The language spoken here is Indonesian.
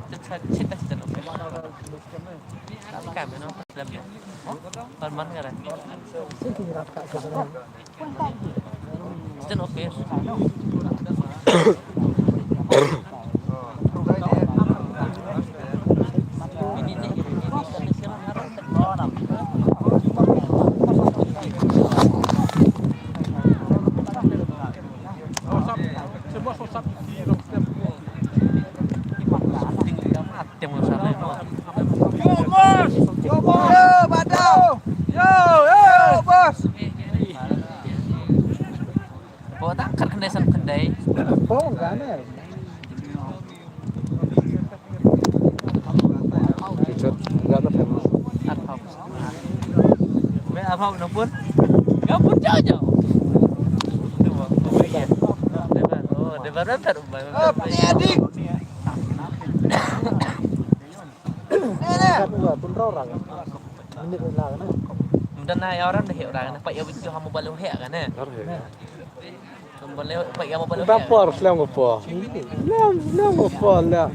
cita-cita oke. Kami no dalamnya. Palman kan? Cita oke. Ini tradisional harus. Oh, Yo bos, yo bos, yo badau, yo bos. Bawa takar kedai sama kedai. Oh, enggak aneh. Cicut, enggak ada famous. Arhab. Be arhab no pun. Enggak pun jauh. Debar better. Penyadik. Kan enggak pun orang. Ini lah kan. Dan orang dah hiểu rằng phải yêu cho họ một bao lâu hè cả nè. Một lâu phải yêu một bao lâu. Dapur, slam apa? Slam apa lah.